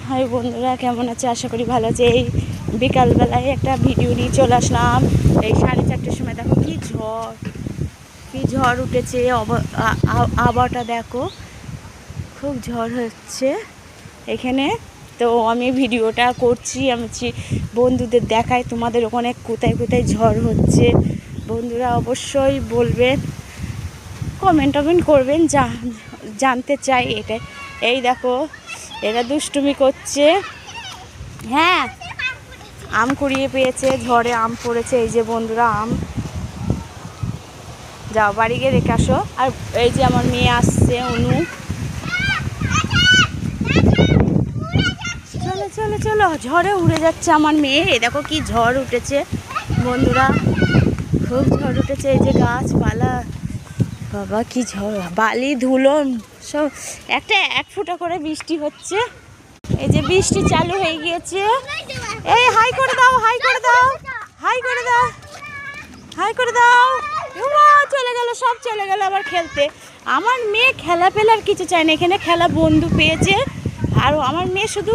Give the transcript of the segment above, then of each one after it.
High বন্ধুরা, কেমন আছে? আশা করি ভালো আছে। এই বিকালবেলায় একটা ভিডিও নিয়ে চলে আসলাম। এই 4:30টার সময় দেখো কি ঝড় উঠেছে। আবহাওয়াটা দেখো, খুব ঝড় হচ্ছে এখানে। তো আমি ভিডিওটা করছি, আমি বন্ধুদের দেখাই তোমাদের ওখানে কোথায় কোথায় ঝড় হচ্ছে। বন্ধুরা অবশ্যই বলবেন, কমেন্ট করবেন, জানতে চাই এটাই। এই দেখো, এরা দুষ্টুমি করছে। হ্যাঁ, আম কুড়িয়ে পেয়েছে, ঝড়ে আম পড়েছে। এই যে বন্ধুরা, আম যাও বাড়ি গিয়ে রেখে আসো। আর এই যে আমার মেয়ে আসছে, অনু। চলো চলো চলো, ঝড়ে উড়ে যাচ্ছে আমার মেয়ে। এই দেখো কি ঝড় উঠেছে বন্ধুরা, খুব ঝড় উঠেছে। এই যে গাছপালা, বাবা কি ঝড়, বালি ধুলো সব। এক ফোঁটা করে বৃষ্টি হচ্ছে। এই যে বৃষ্টি চালু হয়ে গিয়েছে। এই হাই করে দাও, হাই করে দাও, হাই করে দাও, হাই করে দাও। চলে গেল, সব চলে গেল আবার খেলতে। আমার মেয়ে খেলা পেলার কিছু চায় না, এখানে খেলা বন্ধু পেয়েছে। আর আমার মেয়ে শুধু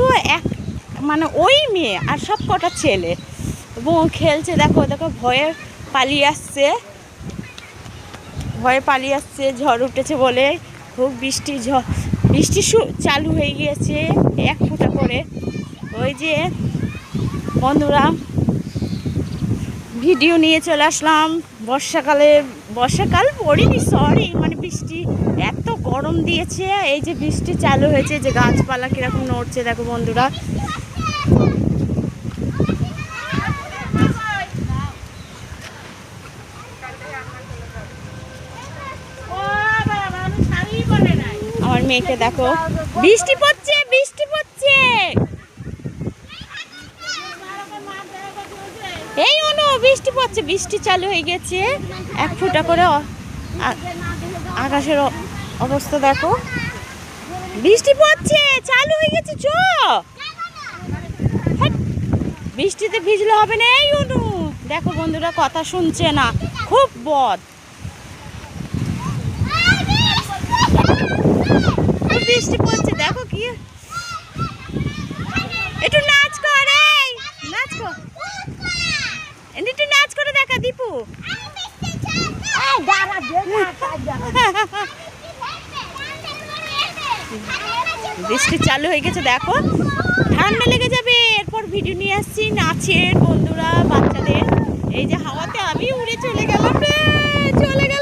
ওই মেয়ে, আর সব কটা ছেলে এবং খেলছে। দেখো দেখো, ভয়ে পালিয়ে আসছে, ঝড় উঠেছে বলে। খুব বৃষ্টি চালু হয়ে গিয়েছে, এক ফোঁটা করে। ওই যে বন্ধুরা, ভিডিও নিয়ে চলে আসলাম বর্ষাকাল পড়িনি, সরি, বৃষ্টি এত গরম দিয়েছে। এই যে বৃষ্টি চালু হয়েছে, যে গাছপালা কিরকম নড়ছে দেখো বন্ধুরা। আমার মেয়েকে দেখো, বৃষ্টি পড়ছে। এই অনু, বৃষ্টি পড়ছে, বৃষ্টি চালু হয়ে গেছে এক ফোঁটা করে। আকাশের অবস্থা দেখো, বৃষ্টি পড়ছে, চালু হয়ে গেছে। বৃষ্টিতে ভিজলে হবে না। এই অনু দেখো বন্ধুরা, কথা শুনছে না, খুব বদ। বৃষ্টি পড়ছে দেখো, কি একটু নাচ করে, একটু নাচ করে দেখা দীপু। বৃষ্টি চালু হয়ে গেছে দেখো, ঠান্ডা লেগে যাবে। এরপর ভিডিও নিয়ে আসছি নাচের বন্ধুরা, বাচ্চাদের। এই যে হাওয়াতে আমি উড়ে চলে গেলাম রে, চলে গেল।